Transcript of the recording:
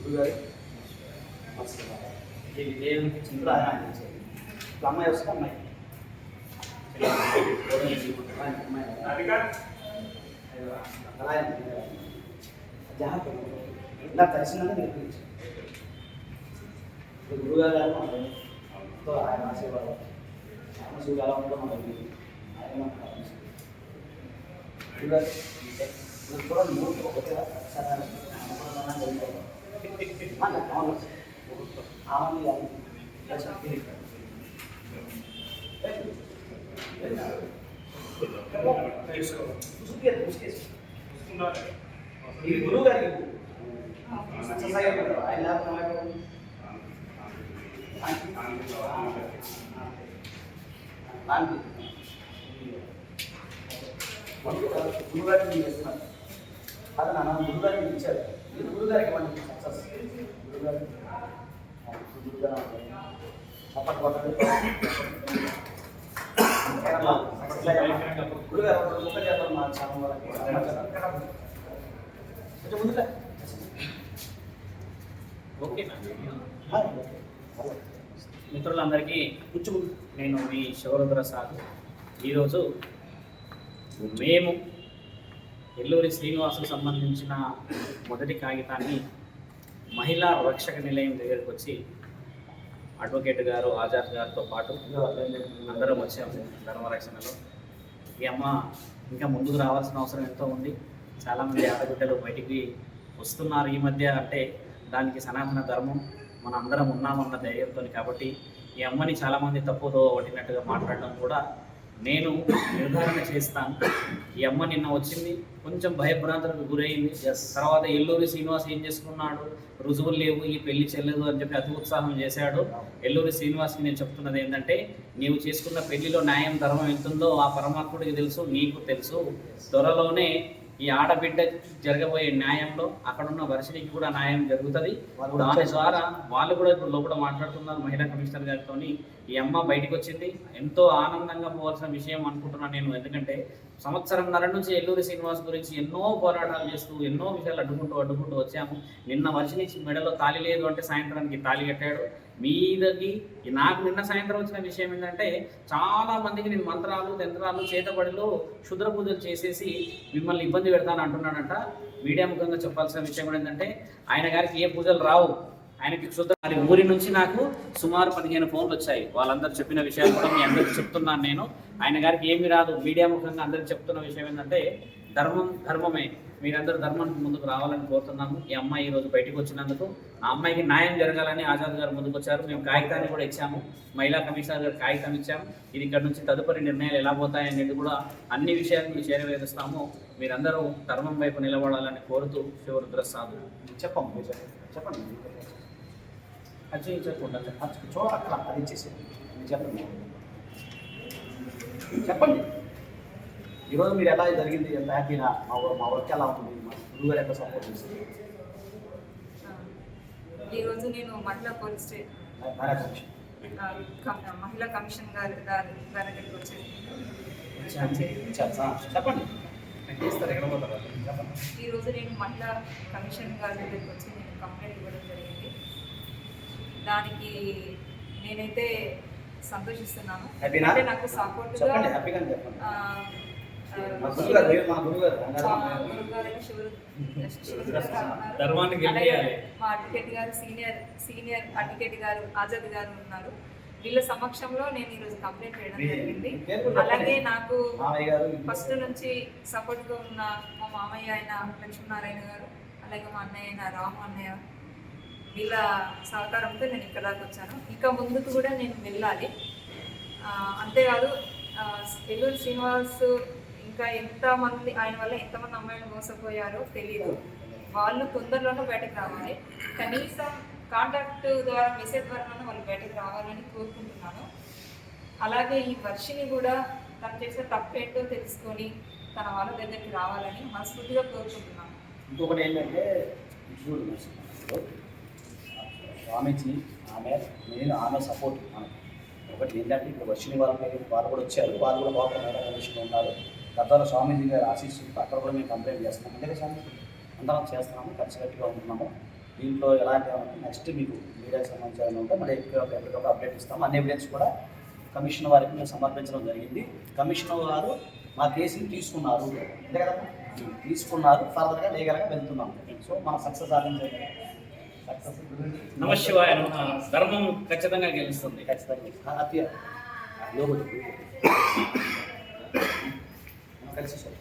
గురుగారు ఈ దేవునికి చింతలు ఆయన చేసేది అమ్మాయి వస్తే అమ్మాయి జాగ్రత్త ఇలా కలిసిందని నేర్పించారు. గురుగారు ఎంతో ఆయన ఆశీర్వాదం ఆశీర్వాదం ఎలా ఉంటుందో మనకి ఆయన గురుగారు కూడా మూడు ఒకటే ఇది గురువు గారికి ఆయన గురుగారికి చేస్తున్నారు. అది నాన్న గురుగారికి ఇచ్చారు. ఇది గురుగారికి మనకి సక్సెస్ గురుగారు సపోర్ట్ కొట్టండి. గురుగారు ముక్క చేద్దాం మా ఛానల్ వాళ్ళకి కొంచెం ముందుగా ఓకేనా? మిత్రులందరికీ నేను మీ శివరుద్ర సాగు. ఈరోజు మేము ఎల్లూరి శ్రీనివాసుకు సంబంధించిన మొదటి కాగితాన్ని మహిళా రక్షక నిలయం దగ్గరికి వచ్చి అడ్వకేట్ గారు ఆజాద్ గారితో పాటు అందరం వచ్చాము ధర్మరక్షణలో. ఈ అమ్మ ఇంకా ముందుకు రావాల్సిన అవసరం ఎంతో ఉంది. చాలామంది ఆడబిడ్డలు బయటికి వస్తున్నారు ఈ మధ్య. అంటే దానికి సనాతన ధర్మం మన అందరం ఉన్నామన్న ధైర్యంతో. కాబట్టి ఈ అమ్మని చాలామంది తప్పుదో పట్టినట్టుగా మాట్లాడడం కూడా నేను నిర్ధారణ చేస్తాను. ఈ అమ్మ నిన్న వచ్చింది, కొంచెం భయభ్రాంతులకు గురైంది. తర్వాత ఎల్లూరి శ్రీనివాస్ ఏం చేసుకున్నాడు, రుజువులు లేవు, ఈ పెళ్లి చెల్లదు అని చెప్పి అతి ఉత్సాహం చేశాడు. ఎల్లూరి శ్రీనివాస్కి నేను చెప్తున్నది ఏంటంటే, నీవు చేసుకున్న పెళ్లిలో న్యాయం ధర్మం ఎంతుందో ఆ పరమాత్ముడికి తెలుసు, నీకు తెలుసు. త్వరలోనే ఈ ఆడబిడ్డ జరగబోయే న్యాయంలో అక్కడున్న వర్షినికి కూడా న్యాయం జరుగుతుంది. దాని ద్వారా వాళ్ళు కూడా ఇప్పుడు లోపల మాట్లాడుతున్నారు మహిళా కమిషనర్ గారితో. ఈ అమ్మ బయటకు వచ్చింది, ఎంతో ఆనందంగా పోవాల్సిన విషయం అనుకుంటున్నాను నేను. ఎందుకంటే సంవత్సరంన్నర నుంచి ఎల్లూరి శ్రీనివాస్ గురించి ఎన్నో పోరాటాలు చేస్తూ ఎన్నో విషయాలు అడ్డుకుంటూ వచ్చాము. నిన్న వర్షిని మెడలో తాళి లేదు అంటే సాయంత్రానికి తాళి కట్టాడు. మీదకి నాకు నిన్న సాయంత్రం వచ్చిన విషయం ఏంటంటే, చాలా మందికి నేను మంత్రాలు తంత్రాలు చేతబడిలో క్షుద్ర పూజలు చేసేసి మిమ్మల్ని ఇబ్బంది పెడతాను అంటున్నాడంట. మీడియా ముఖంగా చెప్పాల్సిన విషయం కూడా ఏంటంటే, ఆయన గారికి ఏ పూజలు రావు, ఆయనకి క్షుద్ర. ఊరి నుంచి నాకు సుమారు 15 ఫోన్లు వచ్చాయి. వాళ్ళందరూ చెప్పిన విషయాలు కూడా మీ అందరికి చెప్తున్నాను నేను. ఆయన గారికి ఏమీ రాదు. మీడియా ముఖంగా అందరికి చెప్తున్న విషయం ఏంటంటే, ధర్మమే. మీరందరూ ధర్మానికి ముందుకు రావాలని కోరుతున్నాము. ఈ అమ్మాయి ఈరోజు బయటకు వచ్చినందుకు ఆ అమ్మాయికి న్యాయం జరగాలని ఆజాద్ గారు ముందుకు వచ్చారు. మేము కాగితాన్ని కూడా ఇచ్చాము, మహిళా కమిషనర్ గారు కాగితం ఇచ్చాము. ఇది ఇక్కడ నుంచి తదుపరి నిర్ణయాలు ఎలా పోతాయనేది కూడా అన్ని విషయాలను చేరవేరుస్తాము. మీరందరూ ధర్మం వైపు నిలబడాలని కోరుతూ శివరుద్ర సాధు. చెప్పండి అది చెప్పకుండా చూడ అక్కడ అది ఇచ్చేసేది చెప్పండి. ఈరోజు మీరు ఎలా జరిగింది, ఎంత హ్యాపీగా మా వర్క్ ఎలా ఉంటుంది, మా గురువుగారు ఎంత సపోర్ట్ చేస్తుంది? ఈరోజు నేను మహిళా పోలీస్ స్టేషన్ మహిళా కమిషన్ గారి దగ్గరికి వచ్చేది. చెప్పండి. ఈరోజు నేను మహిళా కమిషన్ గారి దగ్గరికి వచ్చి నేను కంప్లైంట్ ఇవ్వడం జరిగింది. దానికి నేనైతే సంతోషిస్తున్నాను. అంటే నాకు సపోర్ట్గా మా అడ్వకేట్ గారు సీనియర్ అడ్వకేట్ గారు ఆజాద్ గారు ఉన్నారు. వీళ్ళ సమక్షంలో నేను ఈరోజు కంప్లైంట్ చేయడం జరిగింది. అలాగే నాకు ఫస్ట్ నుంచి సపోర్ట్గా ఉన్న మా మామయ్య అయిన లక్ష్మీనారాయణ గారు, అలాగే మా అన్నయ్య అయిన రాము అన్నయ్య, వీళ్ళ సహకారంతో నేను ఇక్కడ దాకా వచ్చాను. ఇంకా ముందుకు కూడా నేను వెళ్ళాలి. అంతేకాదు ఎల్లూరి శ్రీనివాస్ ఇంకా ఎంతమంది, ఆయన వల్ల ఎంతమంది అమ్మాయిలు మోసపోయారో తెలియదు. వాళ్ళు తొందరలోనే బయటకు రావాలి. కనీసం కాంటాక్ట్ ద్వారా మెసేజ్ ద్వారా వాళ్ళు బయటకు రావాలని కోరుకుంటున్నాను. అలాగే ఈ వర్షిని కూడా తను చేసే తప్పేంటో తెలుసుకొని తన వాళ్ళ దగ్గరికి రావాలని మనస్ఫూర్తిగా కోరుకుంటున్నాను. ఇంకొకటి ఏంటంటే, స్వామీజీ ఆమె సపోర్ట్ మనకి ఒకటి ఏంటంటే, ఇప్పుడు వర్షిని వాళ్ళు కూడా వచ్చారు. వాళ్ళు కూడా బాగా మేడం కమిషన్లో ఉన్నారు. తద్వారా స్వామీజీ గారు ఆశీస్సు అక్కడ కూడా మేము కంప్లైంట్ చేస్తున్నాం. అంటే స్వామీజీ అందరం చేస్తున్నాము, కలిసికట్టుగా ఉంటున్నాము. దీంట్లో ఎలాంటి నెక్స్ట్ మీకు మీడియాకి సంబంధించిన ఉంటే మళ్ళీ ఎప్పటికప్పుడు అప్డేట్ ఇస్తాము. అన్ని ఎవిడెన్స్ కూడా కమిషన్ వారికి మేము సమర్పించడం జరిగింది. కమిషన్ వారు మా కేసుని తీసుకున్నారు, అంతే కదా, తీసుకున్నారు. ఫర్దర్గా లీగల్గా వెళ్తున్నాం. సో మనం సక్సెస్ సాధించాలి. సక్సెస్ నమశివాయ ధర్మం ఖచ్చితంగా గెలుస్తుంది. ఖచ్చితంగా అతి లోబడి కలిసి సార్.